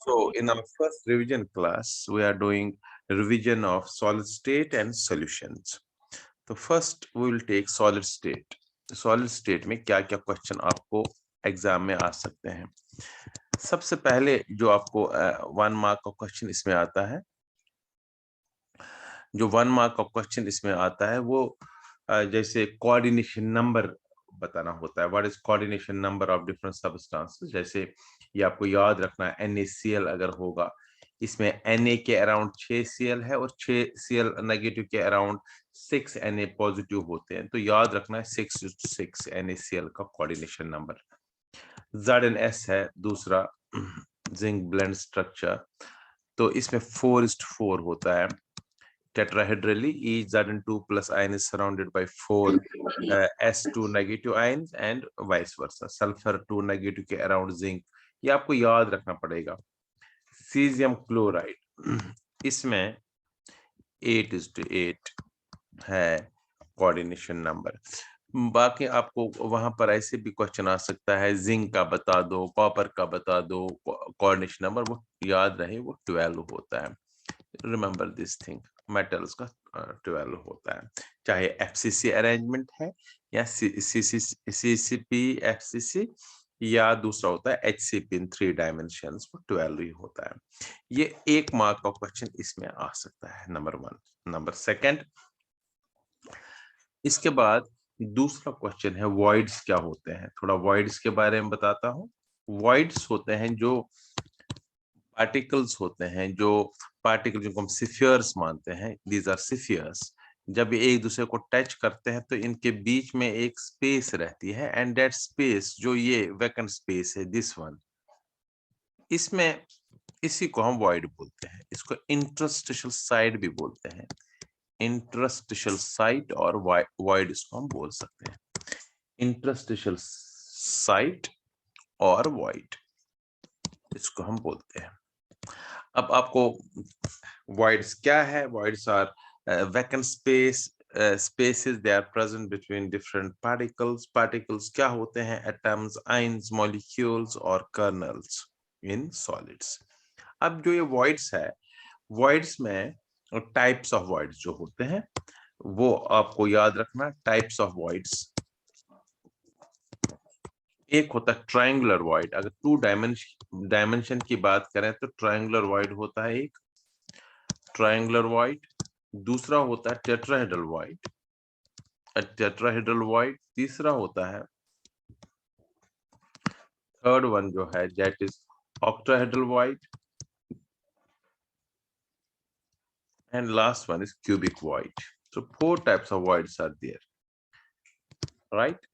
So in our first revision class, we are doing revision of solid state and solutions. So first we will take solid state. Solid state में क्या क्या question आपको exam में आ सकते हैं. सबसे पहले जो आपको 1 मार्क का क्वेश्चन इसमें आता है, जो 1 मार्क का क्वेश्चन इसमें आता है वो जैसे कोऑर्डिनेशन नंबर बताना होता है. What is coordination number of different substances. जैसे ये आपको याद रखना है, NaCl अगर होगा, इसमें Na के अराउंड 6Cl है और 6Cl नेगेटिव के अराउंड 6Na पॉजिटिव होते हैं, तो याद रखना है 6:6 NaCl का कोऑर्डिनेशन नंबर. ZnS है दूसरा जिंक ब्लेंड स्ट्रक्चर, तो इसमें 4:4 होता है. Tetrahedrally, each Zn2 plus ion is surrounded by 4 S2 negative ions and vice versa. Sulfur 2 negative के around zinc. ये आपको याद रखना पड़ेगा. Cesium chloride, इसमें 8:8 है कोऑर्डिनेशन नंबर. बाकी आपको वहां पर ऐसे भी क्वेश्चन आ सकता है, जिंक का बता दो, कॉपर का बता दो, कोऑर्डिनेशन नंबर वो याद रहे वो 12 होता है. रिमेंबर दिस थिंग, मेटल्स का 12 होता है, चाहे FCC अरेंजमेंट है या CCP FCC या दूसरा होता है HCP इन 3 डायमेंशंस, वो 12 ही होता है. ये 1 मार्क का क्वेश्चन इसमें आ सकता है, नंबर 1. नंबर 2, इसके बाद दूसरा क्वेश्चन है वॉइड्स क्या होते हैं. थोड़ा वॉइड्स के बारे में बताता हूँ. वॉइड्स होते हैं जो पार्टिकल्स होते हैं, जो पार्टिकल जिनको हम सिफियर्स मानते हैं, दीज आर सिफियर्स. जब ये एक दूसरे को टच करते हैं तो इनके बीच में एक स्पेस रहती है, एंड दैट स्पेस जो ये वैकेंट स्पेस है, दिस वन, इसमें इसी को हम वॉइड बोलते हैं. इसको इंटरस्टिशियल साइड भी बोलते हैं. इंटरस्टिशियल साइट और वॉइड इसको हम बोल सकते हैं. इंटरस्टिशियल साइट और वॉइड इसको हम बोलते हैं. अब आपको voids क्या है. voids are vacant spaces, they are present between different particles. particles क्या होते हैं? atoms, ions, molecules और kernels in solids. अब जो ये voids है, voids में types of voids जो होते हैं वो आपको याद रखना. types of voids, एक होता है ट्रायंगुलर वॉइड. अगर 2 डायमेंशन की बात करें तो ट्रायंगुलर वॉइड होता है एक, ट्रायंगुलर वॉइड. दूसरा होता है टेट्राहेड्रल वॉइड, टेट्राहेड्रल वॉइड. तीसरा होता है, थर्ड वन जो है, that is octahedral void. And last one is cubic void. So 4 types of voids are there, right.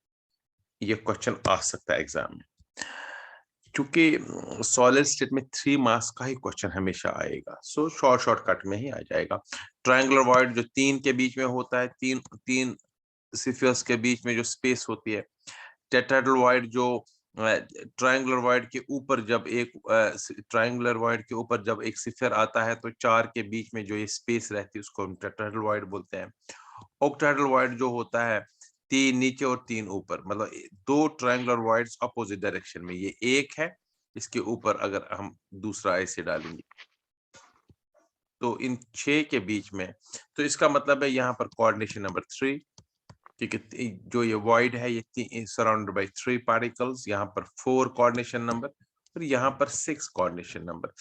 ये क्वेश्चन आ सकता है एग्जाम में, क्योंकि सॉलिड स्टेट में 3 मार्क्स का ही क्वेश्चन हमेशा आएगा, सो शॉर्टकट में ही आ जाएगा. ट्रायंगुलर वॉइड जो 3 के बीच में होता है, तीन सिफियर्स के बीच में जो स्पेस होती है. टेट्राहेड्रल वॉइड जो ट्रायंगुलर वॉइड के ऊपर जब एक ट्रायंगुलर वॉइड के ऊपर जब एक सिफियर आता है तो 4 के बीच में जो ये स्पेस रहती है उसको हम टेट्राहेड्रल वॉइड बोलते हैं. ऑक्टाहेड्रल वॉइड जो होता है 3 नीचे और 3 ऊपर, मतलब 2 ट्रायंगुलर वॉइड्स अपोजिट डायरेक्शन में. ये एक है, इसके ऊपर अगर हम दूसरा ऐसे डालेंगे तो इन 6 के बीच में, तो इसका मतलब है यहाँ पर कोऑर्डिनेशन नंबर 3, क्योंकि जो ये वॉइड है ये सराउंडेड बाय 3 पार्टिकल्स. यहाँ पर 4 कोऑर्डिनेशन नंबर और यहाँ पर 6 कोऑर्डिनेशन नंबर.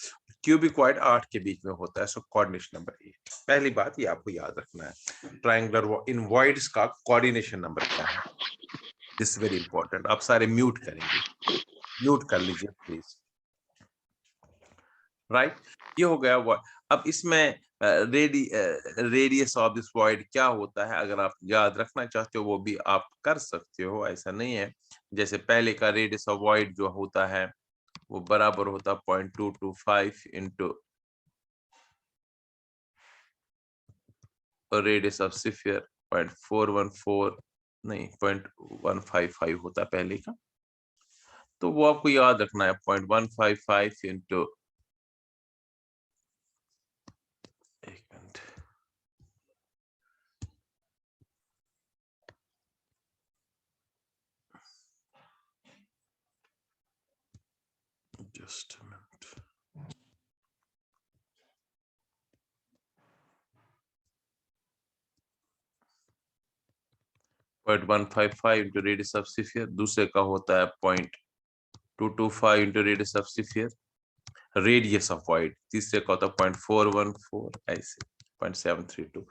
क्यूबिक वॉइड 8 के बीच में होता है, सो कोऑर्डिनेशन नंबर 8. पहली बात ये आपको याद रखना है, ट्रायंगुलर इन वॉइड्स का कोऑर्डिनेशन नंबर क्या है. This very important. आप सारे म्यूट करेंगे, म्यूट कर लीजिए प्लीज, राइट. ये हो गया वॉइड. अब इसमें रेडियस ऑफ दिस वॉइड क्या होता है, अगर आप याद रखना चाहते हो वो भी आप कर सकते हो, ऐसा नहीं है. जैसे पहले का रेडियस ऑफ वॉइड जो होता है वो बराबर होता है 0.225 इंटू रेडियस ऑफ सिफियर 0.414, नहीं 0.155 होता है पहले का, तो वो आपको याद रखना है 0.155 इंटू, एक minute, just a minute. 0.155 into radius of sphere, दूसरे का होता है 0.225 into radius of sphere, radius of void, तीसरे का होता है 0.414, ऐसे 0.732।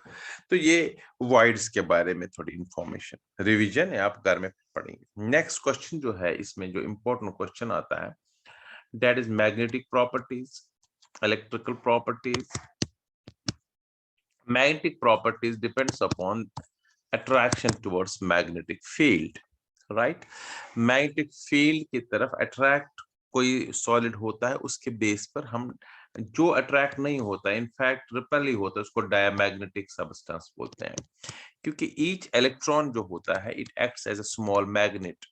तो ये वॉइड्स के बारे में थोड़ी इंफॉर्मेशन रिवीजन है, आप घर में पढ़ेंगे। नेक्स्ट क्वेश्चन जो है, इसमें जो इंपॉर्टेंट क्वेश्चन आता है, that is magnetic properties, electrical properties. Magnetic properties depends upon attraction towards magnetic field, right? Magnetic field की तरफ attract कोई solid होता है, उसके बेस पर हम जो अट्रैक्ट नहीं होता है, इनफैक्ट रिपेल ही होता है, उसको डायमैग्नेटिक सब्सटेंस बोलते हैं, क्योंकि ईच इलेक्ट्रॉन जो होता है it acts as a small magnet.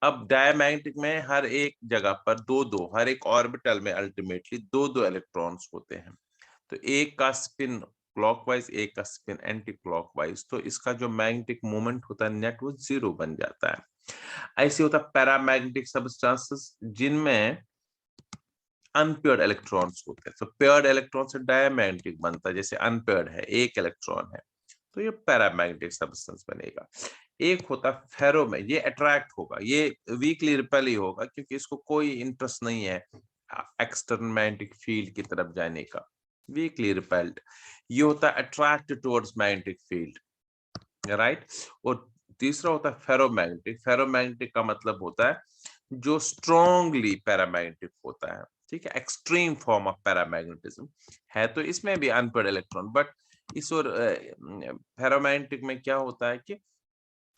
अब डायमैग्नेटिक में हर एक जगह पर दो हर एक ऑर्बिटल में अल्टीमेटली दो इलेक्ट्रॉन्स होते हैं, तो एक का स्पिन क्लॉकवाइज, एक का स्पिन एंटी क्लॉकवाइज, तो इसका जो मैग्नेटिक मोमेंट होता है नेट वो जीरो बन जाता है। ऐसे होता है पैरामैग्नेटिक सब्सटेंसेस जिनमें अनपेयर्ड इलेक्ट्रॉन्स होते हैं, तो पेयर्ड इलेक्ट्रॉन से डायमैग्नेटिक बनता है, जैसे अनपेयर्ड है, एक इलेक्ट्रॉन है, तो ये पैरामैग्नेटिक सब्सटेंस बनेगा। एक होता फेरो में, ये अट्रैक्ट होगा, ये वीकली रिपेल ही होगा, क्योंकि इसको कोई इंटरेस्ट नहीं है एक्सटर्नल मैग्नेटिक फील्ड की तरफ जाने का, वीकली रिपेल्ड। ये होता है attract towards magnetic field, right. और तीसरा होता है फेरोमैग्नेटिक। फेरोमैग्नेटिक का मतलब होता है जो स्ट्रॉन्गली पैरामैग्नेटिक होता है, ठीक है, एक्सट्रीम फॉर्म ऑफ पैरामैग्नेटिज्म है, तो इसमें भी अनपेयर्ड इलेक्ट्रॉन। बट इस और फेरोमैग्नेटिक में क्या होता है कि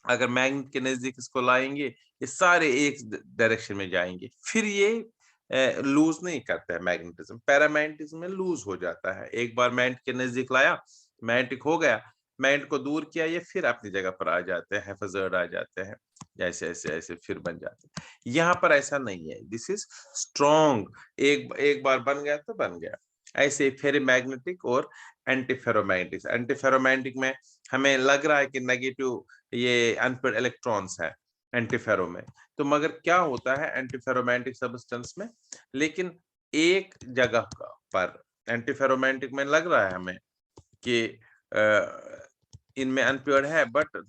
अगर मैग्नेट के नजदीक इसको लाएंगे, ये सारे एक डायरेक्शन में जाएंगे, फिर ये लूज नहीं करता है मैग्नेटिज्म। पैरामैग्नेटिज्म में लूज हो जाता है, एक बार मैग्नेट के नजदीक लाया, मैग्नेटिक हो गया, मैग्नेट को दूर किया, ये फिर अपनी जगह पर आ जाते हैं, हैफाजर्ड आ जाते हैं, ऐसे ऐसे ऐसे फिर बन जाते हैं। यहाँ पर ऐसा नहीं है, दिस इज स्ट्रॉन्ग, एक बार बन गया तो बन गया। ऐसे फेरोमैग्नेटिक और एंटी फेरोमैग्नेटिक। एंटी फेरोमैग्नेटिक में हमें लग रहा है कि नेगेटिव ये अनपेयर्ड इलेक्ट्रॉन्स है एंटीफेरो में, तो मगर क्या होता है एंटीफेरोमैग्नेटिक सब्सटेंस में, लेकिन एक जगह पर एंटीफेरोमैग्नेटिक में लग रहा है हमें कि इनमें अनपेयर्ड है, बट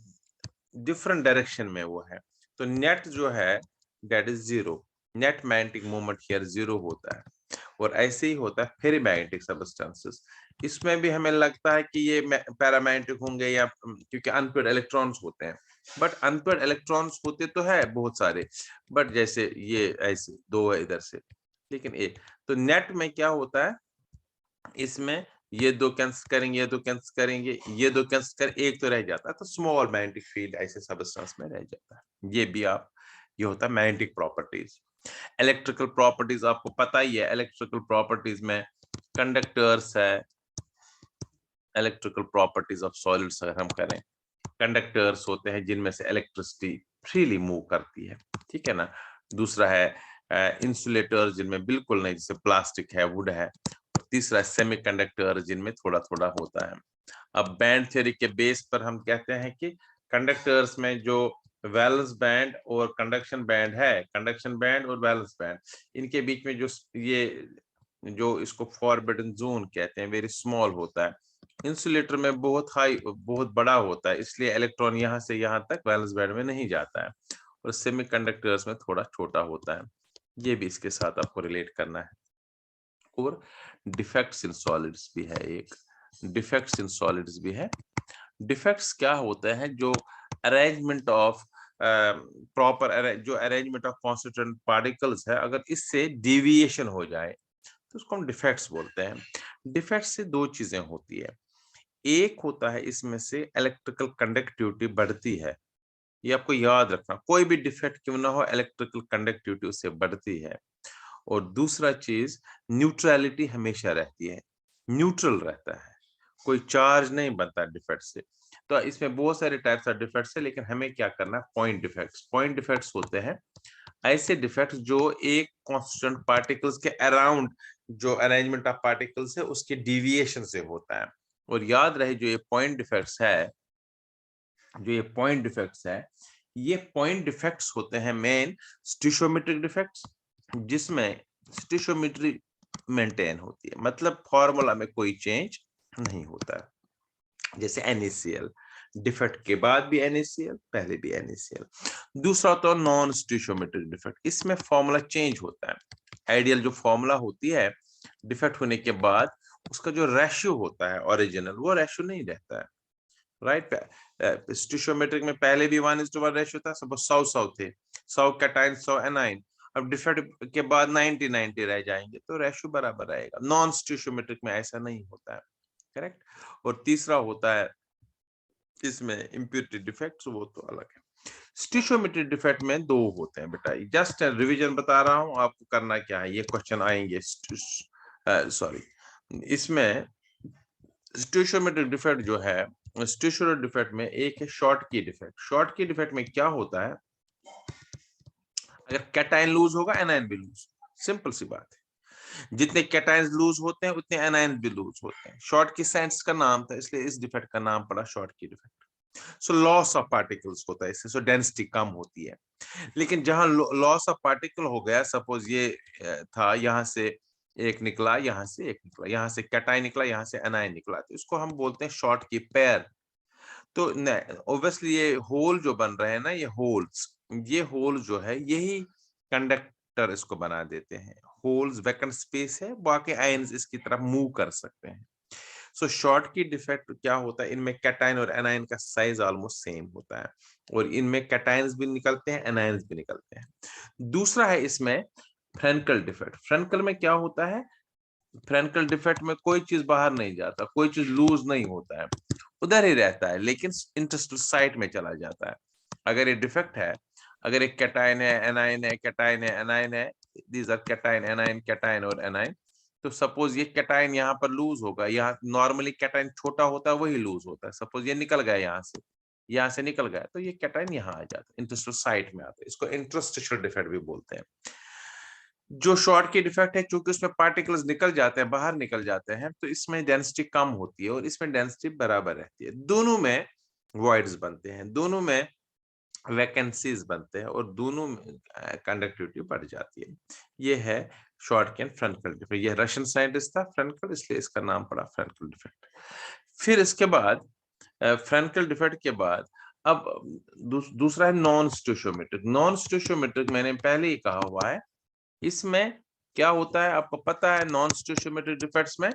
डिफरेंट डायरेक्शन में वो है, तो नेट जो है that is zero, net magnetic moment here zero होता है। और ऐसे ही होता है फेरोमैग्नेटिक सब्सटेंसेस, इसमें भी हमें लगता है कि ये पैरामैग्नेटिक होंगे, या क्योंकि अनपेयर्ड इलेक्ट्रॉन्स होते हैं, बट अनपेयर्ड इलेक्ट्रॉन्स होते तो है बहुत सारे, बट जैसे ये ऐसे दो है इधर से, लेकिन एक, तो नेट में क्या होता है, इसमें ये दो कैंसिल करेंगे, ये दो कैंसिल करेंगे, ये दो कैंसिल कर, एक तो रह जाता है, तो स्मॉल मैग्नेटिक फील्ड ऐसे सब्सटेंस में रह जाता है। ये भी आप, ये होता है मैग्नेटिक प्रॉपर्टीज। इलेक्ट्रिकल प्रॉपर्टीज आपको पता ही है, इलेक्ट्रिकल प्रॉपर्टीज में कंडक्टर्स है, इलेक्ट्रिकल प्रॉपर्टीज ऑफ सॉलिड्स अगर हम करें, कंडक्टर्स होते हैं जिनमें से इलेक्ट्रिसिटी फ्रीली मूव करती है, ठीक है ना। दूसरा है इंसुलेटर जिनमें बिल्कुल नहीं, जैसे प्लास्टिक है, वुड है। तीसरा है सेमीकंडक्टर जिनमें थोड़ा थोड़ा होता है। अब बैंड थ्योरी के बेस पर हम कहते हैं कि कंडक्टर्स में जो वैलेंस बैंड और कंडक्शन बैंड है, कंडक्शन बैंड और वैलेंस बैंड, इनके बीच में जो ये जो इसको फॉरबिडन जोन कहते हैं, वेरी स्मॉल होता है। इंसुलेटर में बहुत हाई, बहुत बड़ा होता है, इसलिए इलेक्ट्रॉन यहाँ से यहाँ तक वैलेंस बैंड में नहीं जाता है, और सेमीकंडक्टर्स में थोड़ा छोटा होता है। ये भी इसके साथ आपको रिलेट करना है। और डिफेक्ट्स इन सॉलिड्स भी है, एक डिफेक्ट्स इन सॉलिड्स भी है। डिफेक्ट्स क्या होते हैं, जो अरेंजमेंट ऑफ प्रॉपर, जो अरेंजमेंट ऑफ कॉन्स्टिट्यूएंट पार्टिकल्स है, अगर इससे डिविएशन हो जाए तो उसको हम डिफेक्ट्स बोलते हैं। डिफेक्ट्स से दो चीजें होती है, एक होता है इसमें से इलेक्ट्रिकल कंडक्टिविटी बढ़ती है, ये आपको याद रखना, कोई भी डिफेक्ट क्यों ना हो, इलेक्ट्रिकल कंडक्टिविटी उससे बढ़ती है। और दूसरा चीज, न्यूट्रलिटी हमेशा रहती है, न्यूट्रल रहता है, कोई चार्ज नहीं बनता डिफेक्ट से। तो इसमें बहुत सारे टाइप्स ऑफ डिफेक्ट्स है, लेकिन हमें क्या करना है, पॉइंट डिफेक्ट्स। पॉइंट डिफेक्ट्स होते हैं ऐसे डिफेक्ट्स जो एक कांस्टेंट पार्टिकल्स के अराउंड जो अरेंजमेंट ऑफ पार्टिकल्स है उसके डिविएशन से होता है। और याद रहे जो ये पॉइंट डिफेक्ट्स है, जो ये पॉइंट डिफेक्ट्स है, ये पॉइंट डिफेक्ट्स होते हैं मेन स्टिशियोमेट्रिक डिफेक्ट्स, जिसमें स्टिशियोमेट्री मेंटेन होती है, मतलब फॉर्मूला में कोई चेंज नहीं होता है, जैसे NaCl डिफेक्ट के बाद भी NaCl, पहले भी NaCl। दूसरा होता है नॉन स्टीशियोमेट्रिक डिफेक्ट, इसमें फॉर्मूला चेंज होता है। आइडियल जो फॉर्मूला होती है डिफेक्ट होने के बाद, उसका जो रेशियो होता है ओरिजिनल, वो रेशियो नहीं रहता है, राइट। स्टीशियोमेट्रिक में पहले भी 1:1 रेशियो था, सपोज 100 थे, 100 कैटाइन 100 एनाइन। अब डिफेक्ट के बाद 90 रह जाएंगे, तो रेशियो बराबर रहेगा। नॉन स्टीशियोमेट्रिक में ऐसा नहीं होता है, करेक्ट। और तीसरा होता है इसमें इम्प्योरिटी डिफेक्ट्स, वो तो अलग है। स्टीशियोमेट्रिक डिफेक्ट में दो होते हैं बेटा, जस्ट रिवीजन बता रहा हूं आपको, करना क्या है, ये क्वेश्चन आएंगे। सॉरी, इसमें स्टीशियोमेट्रिक डिफेक्ट जो है, स्टीशियो डिफेक्ट में एक है शॉर्ट की डिफेक्ट। शॉर्ट की डिफेक्ट में क्या होता है, अगर कैटाइन लूज होगा एनायन भी लूज, सिंपल सी बात है। जितने कैटाइंस लूज होते हैं उतने एनायन भी लूज होते हैं। शॉर्ट की सेंस का नाम था, इसलिए इस डिफेक्ट का नाम पड़ा शॉर्ट की defect. So loss of particles होता है इससे, सो डेंसिटी कम होती है। लेकिन जहां लॉस ऑफ पार्टिकल हो गया, सपोज ये था, यहां से एक निकला, यहां से एक निकला, यहां से कैटाइन निकला, यहां से एनायन निकला, तो इसको हम बोलते हैं शॉर्ट की पेयर। तो ऑब्वियसली ये होल जो बन रहे हैं ना, ये होल जो है, यही कंडक्टर इसको बना देते हैं। होल्स वैकेंट स्पेस है, बाकी आयंस इसकी तरफ मूव कर सकते हैं। सो शॉर्ट की डिफेक्ट क्या होता है, इनमें कैटाइन और एनायन का साइज ऑलमोस्ट सेम होता है, और इनमें कैटाइंस भी निकलते हैं, एनायंस भी निकलते हैं। दूसरा है इसमें फ्रेंकल डिफेक्ट। फ्रेंकल में क्या होता है, फ्रेंकल डिफेक्ट में कोई चीज बाहर नहीं जाता, कोई चीज लूज नहीं होता है, उधर ही रहता है, लेकिन इंटरस्टेशियल साइट में चला जाता है। अगर ये डिफेक्ट है, अगर एक कैटाइन है, एनाइन है, कैटाइन है, एनाइन है, these are cation, anion, cation और एनाइन। तो सपोज ये कैटाइन यहाँ पर लूज होगा, यहाँ नॉर्मली कैटाइन छोटा होता है, वही लूज होता है। सपोज ये निकल गया यहाँ से निकल गया, तो ये कैटाइन यहाँ आ जाता है, इंटरस्टेशियल साइट में आता है। इसको इंटरस्टेशियल डिफेक्ट भी बोलते हैं। जो शॉर्ट की डिफेक्ट है, क्योंकि उसमें पार्टिकल्स निकल जाते हैं, बाहर निकल जाते हैं, तो इसमें डेंसिटी कम होती है और इसमें डेंसिटी बराबर रहती है। दोनों में वॉइड्स बनते हैं, दोनों में वैकेंसीज बनते हैं, और दोनों में कंडक्टिविटी बढ़ जाती है। ये है शॉर्ट एंड फ्रेंकल डिफेक्ट। ये रशियन साइंटिस्ट था फ्रेंकल, इसलिए इसका नाम पड़ा फ्रेंकल डिफेक्ट। फिर इसके बाद फ्रेंकल डिफेक्ट के बाद अब दूसरा है नॉन स्टीशियोमेट्रिक। नॉन स्टीशियोमेट्रिक मैंने पहले ही कहा हुआ है, इसमें क्या होता है आपको पता है, नॉन स्टीशियोमेट्रिक डिफेक्ट्स में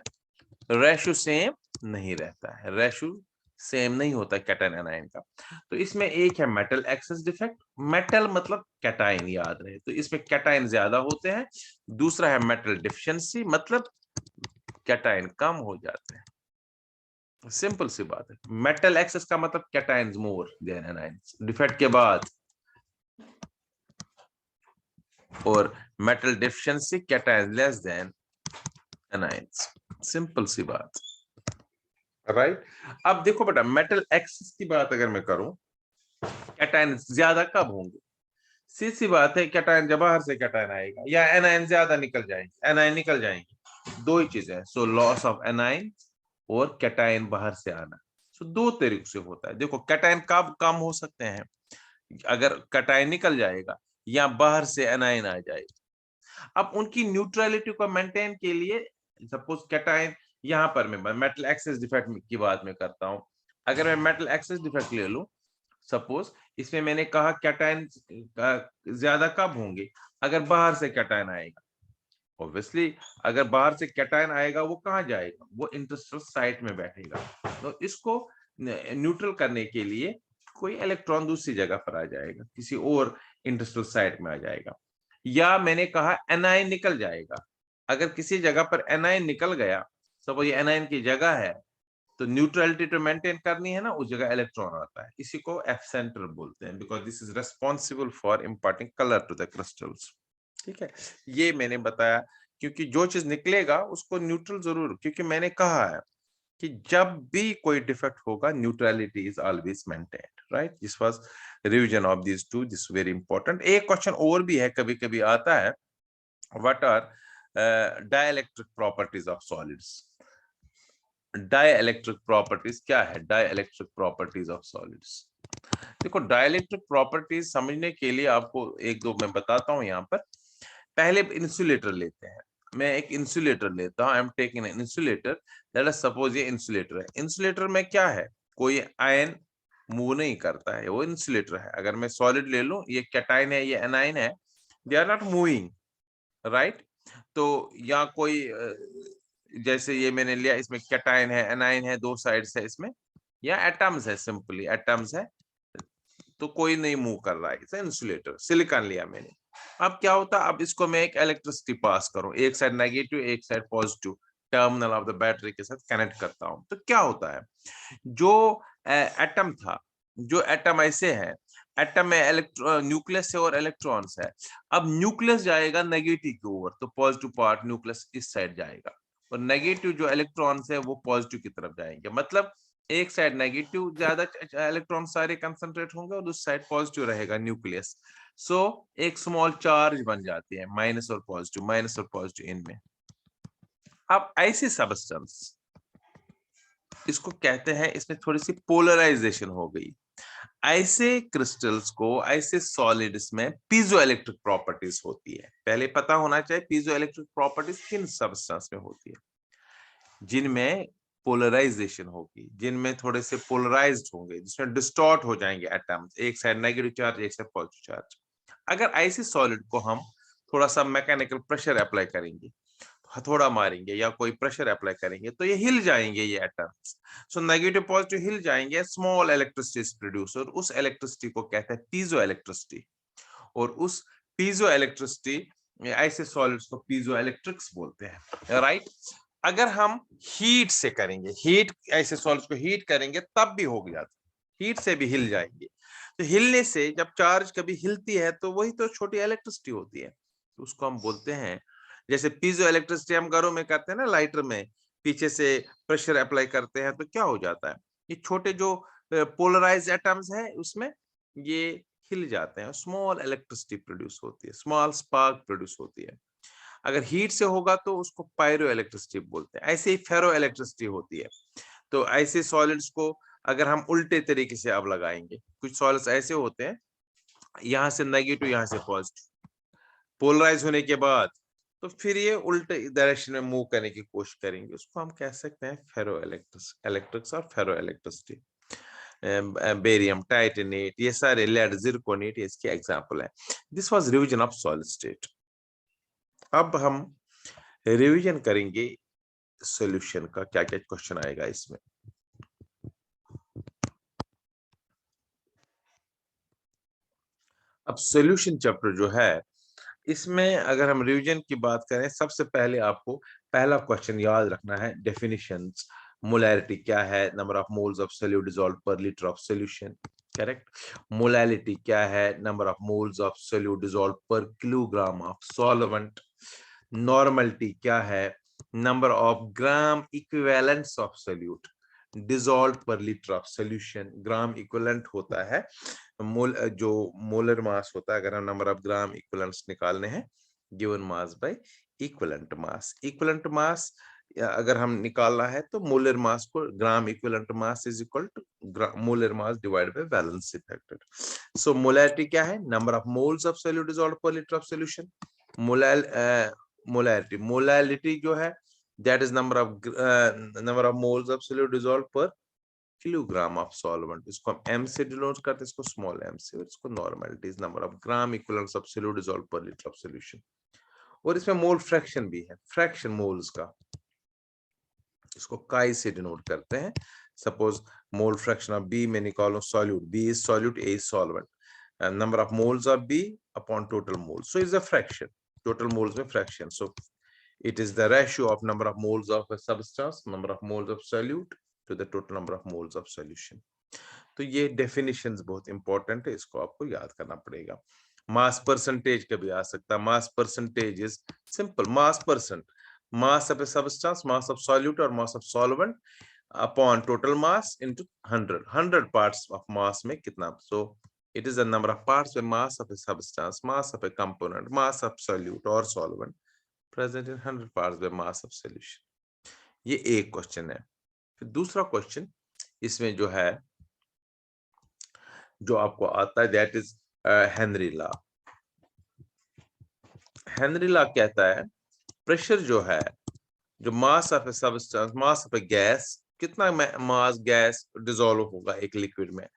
रेशियो सेम नहीं रहता है, रेशियो सेम नहीं होता कैटाइन एनाइन का। तो इसमें एक है मेटल एक्सेस डिफेक्ट, मेटल मतलब कैटाइन, याद रहे, तो इसमें कैटाइन ज्यादा होते हैं। दूसरा है मेटल डिफिशिएंसी, मतलब कैटाइन कम हो जाते हैं, सिंपल सी बात है। मेटल एक्सेस का मतलब cations more than anions defect के बाद, और metal deficiency cations less than anions, simple सी बात, राइट। अब देखो बेटा, मेटल एक्सेस की बात अगर मैं करूं, कैटाइन ज्यादा कब होंगे, सी बात है, कैटाइन जब बाहर से कैटाइन आएगा, या एनाइन ज्यादा निकल जाएंगे, एनाइन निकल जाएंगे, दो ही चीजें। सो लॉस ऑफ एनाइन और कैटाइन बाहर से आना। सो दो तरीके से होता है। देखो कैटाइन कब कम हो सकते हैं, अगर कैटाइन निकल जाएगा या बाहर से एनाइन आ जाएगा। अब उनकी न्यूट्रलिटी को मेंटेन के लिए, सपोज कैटाइन, यहाँ पर मैं मेटल एक्सेस डिफेक्ट की बात में करता हूं। अगर मैं मेटल एक्सेस डिफेक्ट ले लूं, सपोज इसमें मैंने कहा कैटाइन ज्यादा कब होंगे, अगर बाहर से कैटाइन आएगा। ऑब्वियसली अगर बाहर से कैटाइन आएगा, वो कहाँ जाएगा, वो इंटरस्टेशियल साइट में बैठेगा। तो इसको न्यूट्रल करने के लिए कोई इलेक्ट्रॉन दूसरी जगह पर आ जाएगा, किसी और इंटरस्टेशियल साइट में आ जाएगा। या मैंने कहा एनाइन निकल जाएगा, अगर किसी जगह पर एनाइन निकल गया, सपोज ये एनाइन की जगह है, तो न्यूट्रलिटी तो मेंटेन करनी है ना, उस जगह इलेक्ट्रॉन आता है। इसी को एफ सेंटर बोलते हैं, because this is responsible for imparting colour to the crystals. ठीक है, ये मैंने बताया, क्योंकि जो चीज निकलेगा उसको न्यूट्रल जरूर, क्योंकि मैंने कहा है कि जब भी कोई डिफेक्ट होगा, neutrality is always maintained, right. This was revision of this too, this very important. एक क्वेश्चन और भी है, कभी कभी आता है, what are dielectric properties of solids. Dielectric properties क्या है, डाइलेक्ट्रिक प्रॉपर्टीज ऑफ सॉलिड्स। देखो डाइलेक्ट्रिक प्रॉपर्टीज समझने के लिए आपको एक दो मैं बताता हूं। यहाँ पर पहले इंसुलेटर लेते हैं, मैं एक इंसुलेटर लेता हूं, I am taking an insulator, let us suppose ये इंसुलेटर है। इंसुलेटर में क्या है, कोई आयन मूव नहीं करता है, वो इंसुलेटर है। अगर मैं सॉलिड ले लूं, ये कैटाइन है, ये एनाइन है, they are not moving, right. तो या कोई जैसे ये मैंने लिया, इसमें कैटाइन है, एनाइन है, दो साइड्स है इसमें, या एटम्स है, सिंपली एटम्स है, तो कोई नहीं मूव कर रहा है, इसे इंसुलेटर। सिलिकॉन लिया मैंने, अब क्या होता है, अब इसको मैं एक इलेक्ट्रिसिटी पास करूं, एक साइड नेगेटिव एक side positive, terminal of the battery के साथ कनेक्ट करता हूं, तो क्या होता है, जो एटम था, जो एटम ऐसे है, एटम में न्यूक्लियस है और इलेक्ट्रॉन्स है, अब न्यूक्लियस जाएगा नेगेटिव की ओर, तो पॉजिटिव पार्ट न्यूक्लियस इस साइड जाएगा, और नेगेटिव जो इलेक्ट्रॉन्स है वो पॉजिटिव की तरफ जाएंगे। मतलब एक साइड नेगेटिव ज्यादा इलेक्ट्रॉन सारे कंसंट्रेट होंगे और उस साइड पॉजिटिव रहेगा न्यूक्लियस। सो एक स्मॉल चार्ज बन जाती है, माइनस और पॉजिटिव इनमें। अब ऐसी सब्सटेंस, इसको कहते हैं, इसमें थोड़ी सी पोलराइजेशन हो गई, ऐसे क्रिस्टल्स को, ऐसे सॉलिड्स में पीजो इलेक्ट्रिक प्रॉपर्टीज होती है। पहले पता होना चाहिए पीजो इलेक्ट्रिक प्रॉपर्टीज किन सब्सटेंस में होती है, जिनमें पोलराइजेशन होगी, जिनमें थोड़े से पोलराइज्ड होंगे, जिसमें डिस्टॉर्ट हो जाएंगे एटम्स, एक साइड नेगेटिव चार्ज एक साइड पॉजिटिव चार्ज। अगर ऐसे सॉलिड को हम थोड़ा सा मैकेनिकल प्रेशर अप्लाई करेंगे, हथौड़ा मारेंगे या कोई प्रेशर अप्लाई करेंगे, तो ये हिल जाएंगे, ये एटम्स। सो नेगेटिव पॉजिटिव हिल जाएंगे, स्मॉल इलेक्ट्रिसिटी इज प्रोड्यूस, और उस इलेक्ट्रिसिटी को कहते हैं पीजो इलेक्ट्रिसिटी। और उस पीजो इलेक्ट्रिसिटी, ऐसे सॉलिड्स को पीजो इलेक्ट्रिक्स बोलते हैं, राइट। अगर हम हीट से करेंगे, हीट, ऐसे सॉलिड्स को हीट करेंगे तब भी हो गया, हीट से भी हिल जाएंगे। तो हिलने से, जब चार्ज कभी हिलती है तो वही तो छोटी इलेक्ट्रिसिटी होती है, तो उसको हम बोलते हैं, जैसे पीजो इलेक्ट्रिसिटी हम घरों में करते हैं ना, लाइटर में पीछे से प्रेशर अप्लाई करते हैं तो क्या हो जाता है, ये छोटे जो पोलराइज एटम्स हैं उसमें ये हिल जाते हैं, स्मॉल इलेक्ट्रिसिटी प्रोड्यूस होती है, स्मॉल स्पार्क प्रोड्यूस होती है। अगर हीट से होगा तो उसको पायरो इलेक्ट्रिसिटी बोलते हैं। ऐसे ही फेरो इलेक्ट्रिसिटी होती है। तो ऐसे सॉलिड्स को अगर हम उल्टे तरीके से अब लगाएंगे, कुछ सॉलिड्स ऐसे होते हैं, यहाँ से नेगेटिव यहाँ से पॉजिटिव, पोलराइज होने के बाद तो फिर ये उल्टे डायरेक्शन में मूव करने की कोशिश करेंगे, उसको हम कह सकते हैं फेरो इलेक्ट्रिक्स और फेरो इलेक्ट्रिसिटी। बेरियम, टाइटेनेट, ये सारे, लेड, जिरकोनेट, ये इसके एग्जांपल है। This was revision of solid state. अब हम रिवीजन करेंगे सॉल्यूशन का, क्या क्या क्वेश्चन आएगा इसमें। अब सॉल्यूशन चैप्टर जो है, इसमें अगर हम रिवीजन की बात करें, सबसे पहले आपको पहला क्वेश्चन याद रखना है, डेफिनिशंस। मोलैरिटी क्या है, number of moles of solute dissolved per litre of solution, correct. Molality क्या है, number of moles of solute dissolved per kilogram of solvent. Normality क्या है, number of gram equivalents of solute dissolved per litre of solution. Gram equivalent होता है जो molar mass होता है, अगर हम नंबर ऑफ ग्राम इक्विवेलेंट्स निकालने हैं, given mass by equivalent mass. Equivalent mass अगर हम निकालना है तो मोलर मास को, gram equivalent mass is equal to molar mass divided by valency factor. So molarity क्या है, number of moles of solute dissolved per litre of solution. Molality जो है, that is number of moles of solute dissolved per kilogram of solvent. इसको हम m से denote करते हैं, इसको स्मॉल m से, इसको normality is number of gram equivalents of solute dissolved per litre of solution. और इसमें मोल फ्रैक्शन भी है, फ्रैक्शन मोल्स का, इसको काई से डिनोट करते हैं। Suppose mole fraction of B में निकालो solute, B is solute, A is solvent, number of moles of B upon total moles, so is a fraction, total moles में fraction, so it is the ratio of number of moles of a substance, number of moles of solute to the total number of moles of solution. तो ये definitions बहुत important है, इसको आपको याद करना पड़ेगा। मास परसेंटेज कभी आ सकता है, mass percentage is simple, mass percent, mass of a substance, mass of solute और mass of solvent upon total mass into 100, 100 parts of mass में कितना, सो it is the number of parts with mass of a substance, mass of a component, mass of solute or solvent present in 100 parts by mass of solution। ये एक question है। फिर दूसरा question इसमें जो है, जो आपको आता है, that is Henry law. Henry law कहता है प्रेशर जो है, जो मास of a substance, mass of a gas कितना मास गैस डिसॉल्व होगा एक लिक्विड में,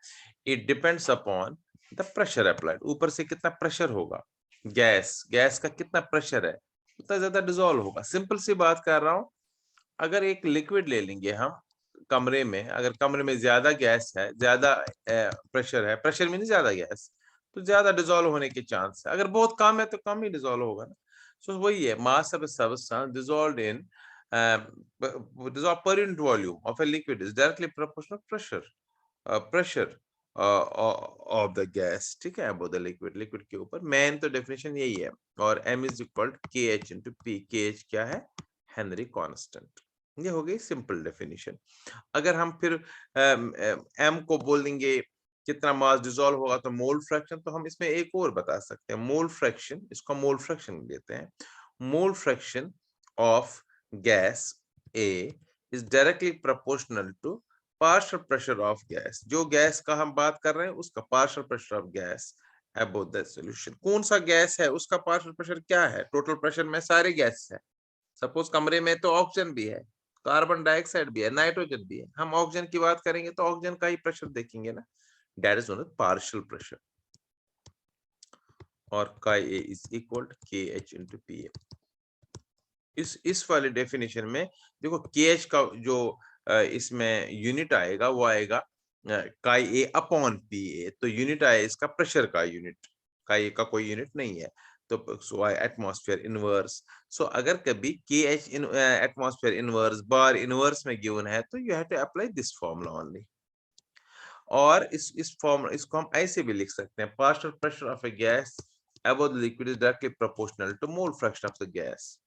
it depends upon the pressure applied, ऊपर से कितना प्रेशर होगा, गैस का कितना प्रेशर है उतना ज्यादा डिसॉल्व होगा। सिंपल सी बात कर रहा हूं, अगर एक लिक्विड ले लेंगे हम कमरे में, अगर कमरे में ज्यादा गैस है, ज्यादा प्रेशर है, प्रेशर में नहीं ज्यादा गैस, तो ज्यादा डिसॉल्व होने के चांस है। अगर बहुत कम है तो कम ही डिसॉल्व होगा ना। सो वही है, mass of a substance dissolved in dissolved per unit volume of a liquid is directly proportional pressure of the gas, ठीक है, above the liquid के ऊपर। मेन तो डेफिनेशन यही है। और m is equal to kh into p, kh क्या है, हेनरी कांस्टेंट। ये हो गई सिंपल डेफिनेशन। अगर हम फिर m को बोलेंगे कितना मास डिसॉल्व होगा तो मोल फ्रैक्शन, तो हम इसमें एक और बता सकते हैं, मोल फ्रैक्शन, इसको मोल फ्रैक्शन देते हैं। Mole fraction of gas A is directly proportional to partial pressure of gas. जो गैस का हम बात कर रहे हैं उसका partial pressure of gas above the solution. कौन सा गैस है उसका पार्शियल प्रेशर क्या है, टोटल प्रेशर में सारे गैस है। सपोज कमरे में तो ऑक्सीजन भी है, कार्बन डाइऑक्साइड भी है, नाइट्रोजन भी है, हम ऑक्सीजन की बात करेंगे तो ऑक्सीजन का ही प्रेशर देखेंगे ना, that is known as partial pressure. और का A is equal to K H into P A. इस वाले डेफिनेशन में देखो के एच का जो इसमें यूनिट आएगा वो आएगा काई ए अपॉन पी ए, तो यूनिट आए इसका प्रेशर का यूनिट, काई ए का कोई यूनिट नहीं है, तो सो एटमॉस्फेयर इनवर्स। सो अगर कभी K H atmosphere inverse bar inverse में गिवन है तो you have to apply this formula only. और इस फॉर्म इसको हम ऐसे भी लिख सकते हैं, partial pressure of a gas above the liquid is directly proportional to mole fraction of the gas.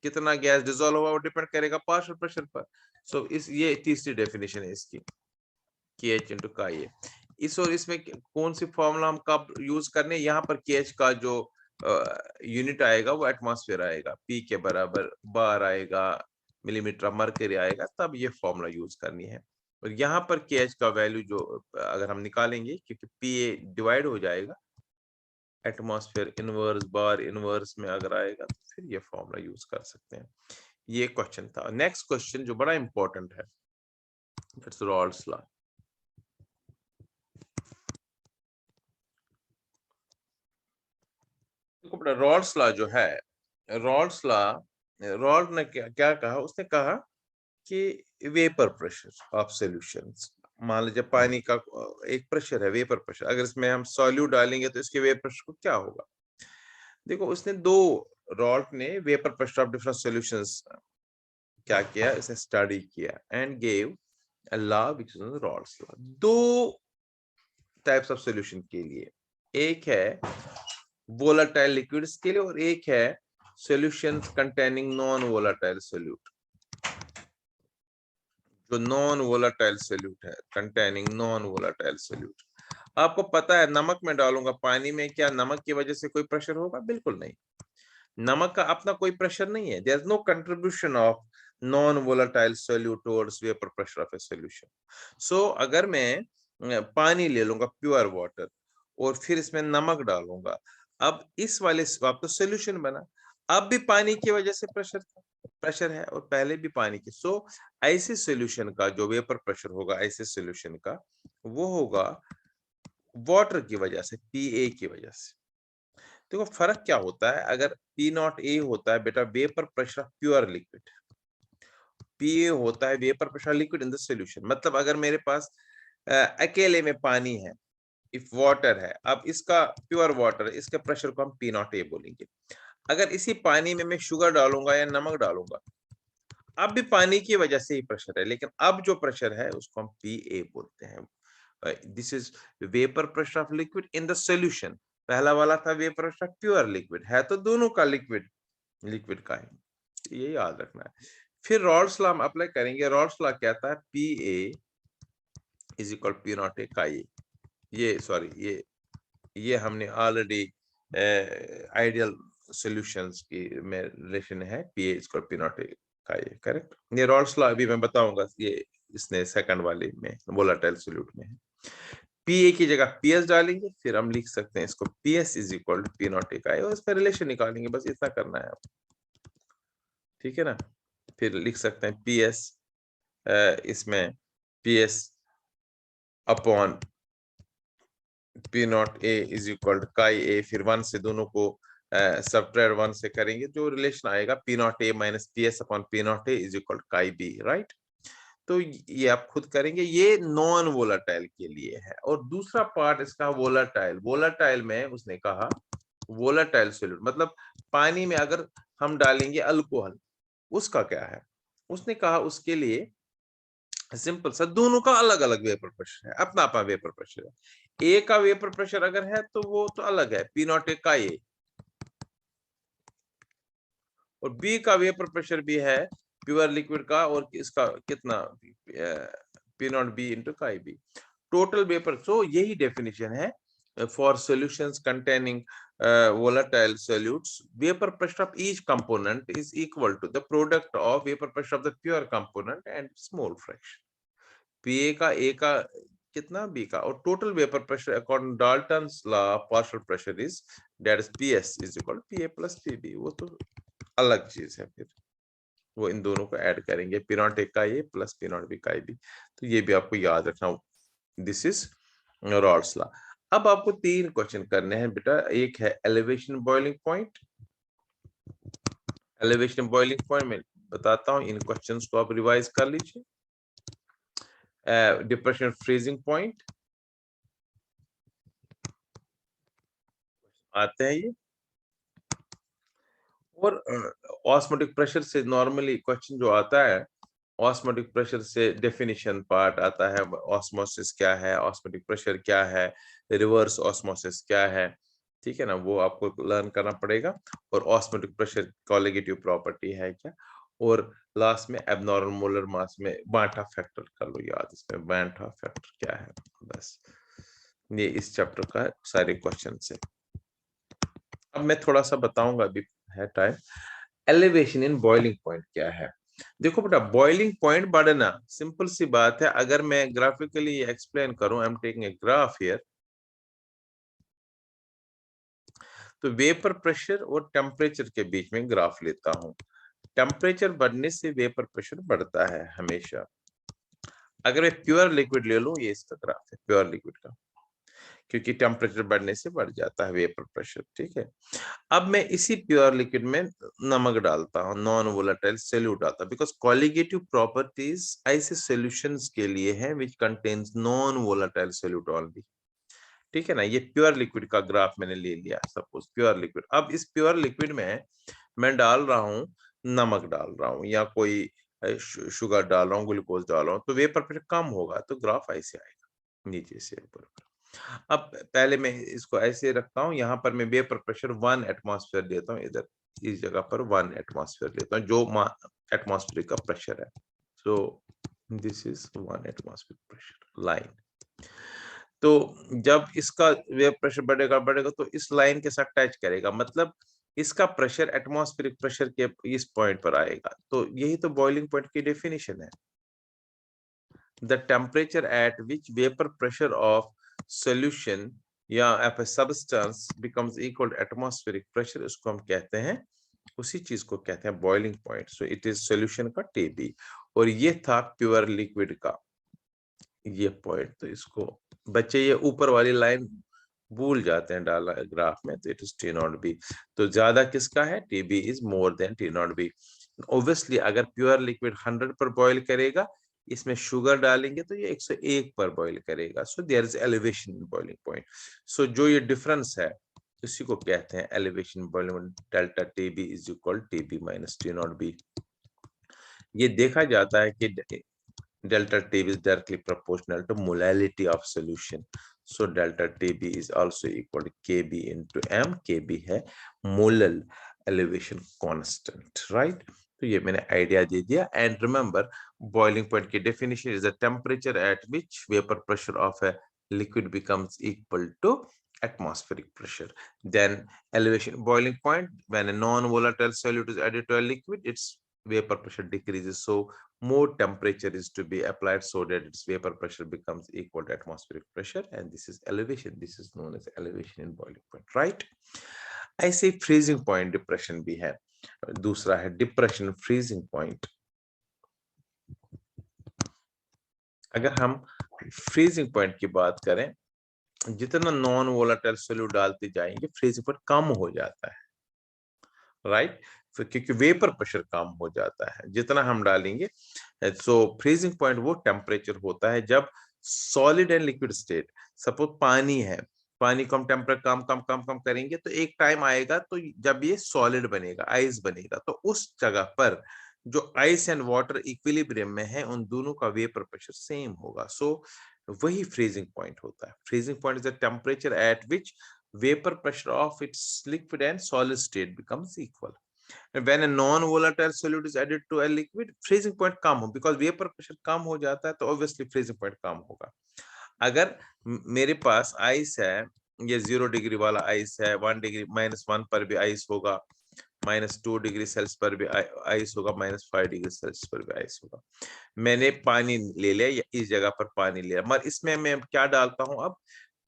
कितना गैस डिसॉल्व हुआ वो डिपेंड करेगा पार्शियल प्रेशर पर। सो इस ये तीसरी डेफिनेशन है इसकी, KH इंटू का ये। इस और इसमें कौन सी फॉर्मूला हम कब यूज करने, यहाँ पर KH का जो यूनिट आएगा वो एटमॉस्फेयर आएगा, P के बराबर बार आएगा, मिलीमीटर मरकरी आएगा, तब ये फॉर्मूला यूज करनी है। और यहाँ पर KH का वैल्यू जो अगर हम निकालेंगे, क्योंकि PA डिवाइड हो जाएगा एटमॉस्फेयर इनवर्स बार इनवर्स में अगर आएगा तो फिर ये फॉर्मूला यूज कर सकते हैं। ये क्वेश्चन था। नेक्स्ट क्वेश्चन जो बड़ा इंपॉर्टेंट है, that's Rawls law. Rawls law जो है, रॉल्स लॉ, रॉल्ट ने क्या कहा, उसने कहा कि वेपर प्रेशर ऑफ सॉल्यूशंस, मान लीजिए पानी का एक प्रेशर है वेपर प्रेशर, अगर इसमें हम सॉल्यूट डालेंगे तो इसके वेपर प्रेशर को क्या होगा। देखो उसने दो, रॉल्ट ने vapour pressure of different solutions क्या किया, इसे स्टडी किया and gave a law which is Rawls law. दो टाइप्स ऑफ सॉल्यूशन के लिए, एक है वोलेटाइल लिक्विड्स के लिए और एक है solutions containing non volatile solute. जो नॉन वोलेटाइल सोल्यूट है, कंटेनिंग नॉन वोलेटाइल सोल्यूट, आपको पता है नमक में डालूंगा पानी में, क्या नमक की वजह से कोई प्रेशर होगा, बिल्कुल नहीं। नमक का अपना कोई प्रेशर नहीं है, there is no contribution of non volatile solute towards vapour pressure of a solution. So अगर मैं पानी ले लूंगा प्योर वाटर और फिर इसमें नमक डालूंगा, अब इस वाले आप तो सोल्यूशन बना, अब भी पानी की वजह से प्रेशर है और पहले भी पानी की। सो ऐसे सोल्यूशन का जो वेपर प्रेशर होगा, ऐसे सोल्यूशन का वो होगा वाटर की वजह से, PA की वजह से। देखो फर्क क्या होता है, अगर P0A होता है बेटा vapour pressure pure liquid, PA होता है vapour pressure liquid in the solution. मतलब अगर मेरे पास अकेले में पानी है, इफ वाटर है, अब इसका प्योर वाटर, इसके प्रेशर को हम P0A बोलेंगे। अगर इसी पानी में मैं शुगर डालूंगा या नमक डालूंगा, अब भी पानी की वजह से ही प्रेशर है, लेकिन अब जो प्रेशर है उसको हम PA बोलते हैं। This is vapour pressure of liquid in the solution. पहला वाला था वेपर प्रेशर प्योर लिक्विड, है तो दोनों का लिक्विड का है, ये याद रखना है। फिर रॉल्स लॉ हम अप्लाई करेंगे। रॉल्स लॉ कहता है PA इज इक्वल P0A का ये सॉरी ये हमने ऑलरेडी आइडियल सॉल्यूशंस की में रिलेशन है, PA इज इक्वल P0A का ये, करेक्ट। ये रॉल्स लॉ अभी मैं बताऊंगा, ये इसने सेकंड वाले में वोलेटाइल सॉल्यूट में है। PA की जगह PS डालेंगे, फिर हम लिख सकते हैं इसको PS is equal to P0A का, और इसका रिलेशन निकालेंगे, बस इतना करना है, ठीक है ना। फिर लिख सकते हैं PS इसमें PS upon P not A is equal to chi A, फिर 1 से दोनों को सब्ट्रैक्ट 1 से करेंगे, जो रिलेशन आएगा P not A minus PS upon P not A is equal to chi B, right. तो ये आप खुद करेंगे, ये नॉन वोलाटाइल के लिए है। और दूसरा पार्ट इसका वोलाटाइल, वोलाटाइल में उसने कहा वोलाटाइल सॉल्यूट मतलब पानी में अगर हम डालेंगे अल्कोहल, उसका क्या है। उसने कहा उसके लिए सिंपल सा, दोनों का अलग अलग वेपर प्रेशर है, अपना अपना वेपर प्रेशर है। ए का वेपर प्रेशर अगर है तो वो तो अलग है, P नॉट ए का ए, और बी का वेपर प्रेशर भी है प्योर लिक्विड का, और इसका कितना P नॉट बी इंटू काई बी, टोटल वेपर। सो यही डेफिनेशन है for solutions containing volatile solutes, vapor pressure of each component is equal to the product of vapor pressure of the pure component and small fraction. Pa का A का कितना, B का, और total vapour pressure according Dalton's law partial pressure is that is PS is equal to PA plus PB। वो तो अलग चीज है, फिर वो इन दोनों को ऐड करेंगे, P नॉट A का A plus P not B का B। तो ये भी आपको याद रखना, दिस इज रॉल्स लॉ। अब आपको 3 क्वेश्चन करने हैं बेटा। एक है elevation boiling point, elevation boiling point में बताता हूं, इन क्वेश्चंस को आप रिवाइज कर लीजिए। डिप्रेशन फ्रीजिंग पॉइंट आते हैं ये, और ऑस्मोटिक प्रेशर से नॉर्मली क्वेश्चन जो आता है, ऑस्मोटिक प्रेशर से डेफिनेशन पार्ट आता है, ऑस्मोसिस क्या है, ऑस्मोटिक प्रेशर क्या है, रिवर्स ऑस्मोसिस क्या है, ठीक है ना, वो आपको लर्न करना पड़ेगा। और ऑस्मोटिक प्रेशर कॉलिगेटिव प्रॉपर्टी है क्या, और लास्ट में एबनॉर्मल मोलर मास में बांटा फैक्टर कर लो याद, इसमें बांटा फैक्टर क्या है। बस ये इस चैप्टर का सारे क्वेश्चन है। अब मैं थोड़ा सा बताऊंगा, अभी है time. Elevation in boiling point क्या है। देखो बेटा, बॉइलिंग पॉइंट बढ़ना सिंपल सी बात है। अगर मैं ग्राफिकली एक्सप्लेन करूं, I am taking a graph here, तो वेपर प्रेशर और टेम्परेचर के बीच में ग्राफ लेता हूं। टेम्परेचर बढ़ने से वेपर प्रेशर बढ़ता है हमेशा। अगर मैं प्योर लिक्विड ले लूं, ये इसका ग्राफ है प्योर लिक्विड का, क्योंकि टेम्परेचर बढ़ने से बढ़ जाता है वेपर प्रेशर, ठीक है। अब मैं इसी प्योर लिक्विड में नमक डालता हूँ, नॉन वोलेटाइल सोल्यूट डालता हूँ, बिकॉज कॉलिगेटिव प्रॉपर्टीज ऐसे सॉल्यूशंस के लिए है which contains non volatile solute only, ठीक है ना। ये प्योर लिक्विड का ग्राफ मैंने ले लिया, सपोज प्योर लिक्विड। अब इस प्योर लिक्विड में मैं डाल रहा हूँ, नमक डाल रहा हूँ, या कोई शुगर डाल रहा हूँ, ग्लूकोज डाल रहा हूँ, तो वेपर प्रेशर कम होगा, तो ग्राफ ऐसे आएगा नीचे से ऊपर। अब पहले मैं इसको ऐसे रखता हूँ, यहाँ पर मैं वेपर प्रेशर 1 एटमॉस्फेयर देता हूँ, इधर इस जगह पर 1 एटमॉस्फेयर देता हूँ, जो एटमॉस्फेयर का प्रेशर है। So this is 1 atmosphere pressure line. तो जब इसका वेपर प्रेशर बढ़ेगा बढ़ेगा तो इस लाइन के साथ टच करेगा, मतलब इसका प्रेशर एटमॉस्फेरिक प्रेशर के इस पॉइंट पर आएगा। तो यही तो बॉइलिंग पॉइंट की डेफिनेशन है, the temperature at which vapor pressure of solution या a substance becomes equal to atmospheric pressure, उसको हम कहते हैं, उसी चीज को कहते हैं boiling point. So it is solution का TB, और ये था प्योर लिक्विड का ये पॉइंट। तो इसको बच्चे ये ऊपर वाली लाइन भूल जाते हैं डाला ग्राफ में, तो इट इज T0B। तो ज्यादा किसका है, TB is more than T0B। Obviously अगर प्योर लिक्विड 100 पर बॉईल करेगा, इसमें शुगर डालेंगे तो ये 101 पर बॉईल करेगा। So there is elevation in boiling point. So जो ये डिफरेंस है इसी को कहते हैं elevation boiling, delta TB is equal TB minus T0B। ये देखा जाता है कि delta TB is directly proportional to molality of solution. So delta TB is also equal to KB into M. KB है molar elevation constant, right? तो ये मैंने idea दे दिया। एंड रिमेंबर, बॉइलिंग पॉइंट की definition is the temperature at which vapour pressure of a liquid becomes equal to atmospheric pressure. Then elevation boiling point, when a non-volatile solute is added to a liquid, its vapor pressure decreases. So more temperature is to be applied so that its vapor pressure becomes equal to atmospheric pressure, and this is elevation. This is known as elevation in boiling point, right? ऐसे freezing point depression भी है। दूसरा है depression freezing point। अगर हम freezing point की बात करें, जितना नॉन वोलेटाइल सॉल्यूट डालते जाएंगे फ्रीजिंग पॉइंट कम हो जाता है, राइट। फिर क्योंकि वेपर प्रेशर कम हो जाता है जितना हम डालेंगे। सो फ्रीजिंग पॉइंट वो टेम्परेचर होता है जब solid and liquid state, suppose पानी है, पानी को हम टेम्परेचर कम कम कम कम करेंगे तो एक टाइम आएगा तो जब ये सॉलिड बनेगा, आइस बनेगा, तो उस जगह पर जो आइस एंड वाटर इक्विलिब्रियम में है उन दोनों का वेपर प्रेशर सेम होगा। सो वही फ्रीजिंग पॉइंट होता है। Freezing point is the temperature at which vapor pressure of its liquid and solid state becomes equal. And when a non-volatile solute is added to a liquid, freezing point कम हो, because vapor pressure कम हो जाता है तो obviously freezing point कम होगा। अगर मेरे पास ice है, ये 0 डिग्री वाला आइस है, 1 डिग्री -1 पर भी आइस होगा, -2 डिग्री सेल्सियस पर भी आइस होगा, -5 डिग्री सेल्सियस पर भी आइस होगा। मैंने पानी ले लिया, इस जगह पर पानी लिया, मगर इसमें मैं क्या डालता हूं अब,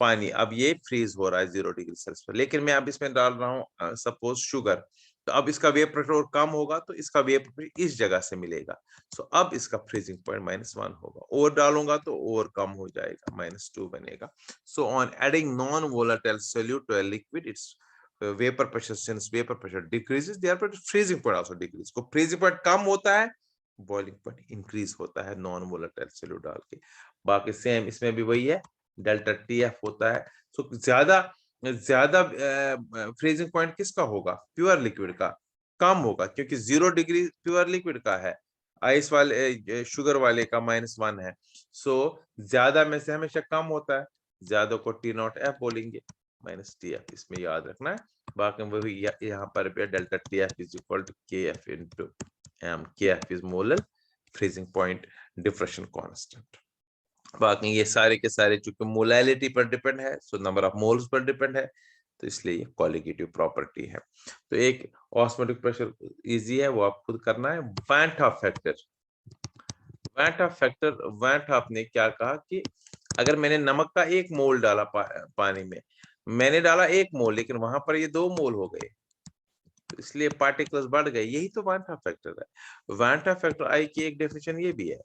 पानी। अब ये फ्रीज हो रहा है 0 डिग्री सेल्सियस पर, लेकिन मैं अब इसमें डाल रहा हूँ सपोज शुगर, तो अब इसका वेपर प्रेशर और कम होगा तो इसका वेपर प्रेशर इस जगह से मिलेगा। सो अब इसका फ्रीजिंग पॉइंट -1 होगा, और डालूंगा तो और कम हो जाएगा, -2 बनेगा। So on adding non volatile solute to a liquid, its vapor pressure, since vapor pressure decreases, therefore freezing point also decreases। को freezing point कम होता है, बॉइलिंग पॉइंट इंक्रीज होता है नॉन वोलेटाइल सोल्यूट डाल के। बाकी सेम इसमें भी वही है, डेल्टा टीएफ होता है। सो ज्यादा ज्यादा फ्रीजिंग पॉइंट किसका होगा, प्योर लिक्विड का कम होगा, क्योंकि 0 डिग्री प्योर लिक्विड का है, आइस वाले शुगर वाले का -1 है। सो ज्यादा में से हमेशा कम होता है, ज्यादा को T0F बोलेंगे, -TF इसमें याद रखना है। बाकी वही यहाँ पर भी delta TF is equal to KF into M। KF is molar freezing point depression constant. बाकी ये सारे के सारे चूंकि मोलैलिटी पर डिपेंड है, so number of moles per depend है, तो इसलिए ये कॉलिगेटिव प्रॉपर्टी है। तो एक ऑस्मोटिक प्रेशर इजी है, वो आप खुद करना है। Van't Hoff factor, van't Hoff ने क्या कहा कि अगर मैंने नमक का 1 मोल डाला पानी में, मैंने डाला 1 मोल, लेकिन वहां पर ये 2 मोल हो गए, तो इसलिए पार्टिकल्स बढ़ गए। यही तो वैन टॉप फैक्टर है। वैन टॉप फैक्टर आई की एक डेफिनेशन ये भी है,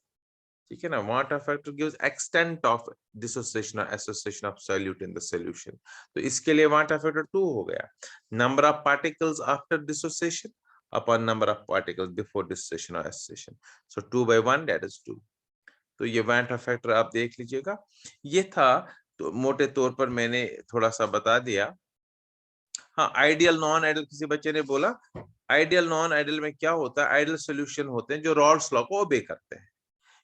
ठीक है ना। Van't Hoff factor gives extent of dissociation और association of solute in the solution. तो इसके लिए वैन टॉप फैक्टर 2 हो गया, number of particles after dissociation upon number of particles before dissociation और एसोसिएशन। So 2/1 that is 2। तो ये van Hoff factor आप देख लीजिएगा। ये था, तो मोटे तौर पर मैंने थोड़ा सा बता दिया। हाँ, आइडियल नॉन आइडियल, किसी बच्चे ने बोला आइडियल नॉन आइडियल में क्या होता है, आइडियल सॉल्यूशन होते हैं जो रॉल्स लॉ को ओबे करते हैं,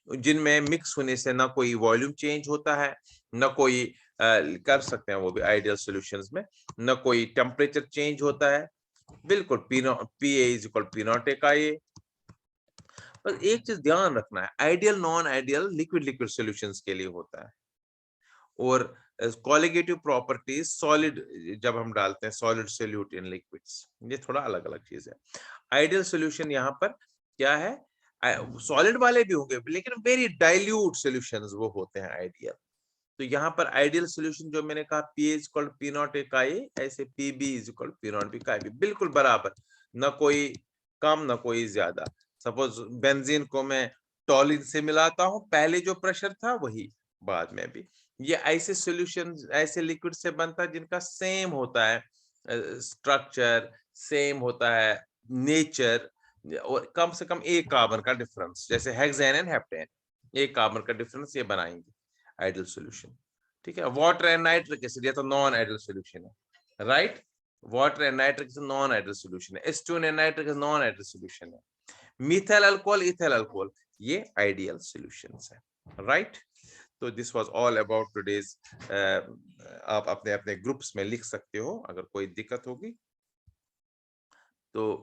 जिनमें मिक्स होने से ना कोई वॉल्यूम चेंज होता है, ना कोई कर सकते हैं वो भी आइडियल सॉल्यूशंस में, ना कोई टेम्परेचर चेंज होता है, बिल्कुल PA इज इक्वल P0 का। ये बस एक चीज ध्यान रखना है, ideal non ideal liquid liquid solutions के लिए होता है, और कॉलिगेटिव प्रॉपर्टीज सॉलिड जब हम डालते हैं सॉलिड सोल्यूट इन लिक्विड्स, ये थोड़ा अलग अलग चीज है। आइडियल सॉल्यूशन यहाँ पर क्या है, सॉलिड वाले भी होंगे लेकिन वेरी डाइल्यूट सॉल्यूशंस वो होते हैं आइडियल। तो यहाँ पर आइडियल सॉल्यूशन जो मैंने कहा P इज इक्वल P0 का ये, ऐसे PB इज इक्वल P0 का ये, बिल्कुल बराबर, ना कोई कम ना कोई ज्यादा। सपोज बेंजीन को मैं टॉलिन से मिलाता हूँ, पहले जो प्रेशर था वही बाद में भी। ये ऐसे सॉल्यूशन ऐसे लिक्विड से बनता है जिनका सेम होता है स्ट्रक्चर, सेम होता है नेचर, और कम से कम एक कार्बन का डिफरेंस, जैसे हेक्सेन एंड हेप्टेन, एक कार्बन का डिफरेंस ये बनाएंगे आइडियल सॉल्यूशन। ठीक है, वाटर एंड नाइट्रिक एसिड ये तो नॉन आइडियल सॉल्यूशन है, right. Water and nitric acid non ideal solution है, acetone and nitric acid non ideal solution है, मिथाइल अल्कोहल इथाइल अल्कोहल ये आइडियल सॉल्यूशंस है, राइट। तो this was all about today's. आप अपने अपने ग्रुप्स में लिख सकते हो, अगर कोई दिक्कत होगी तो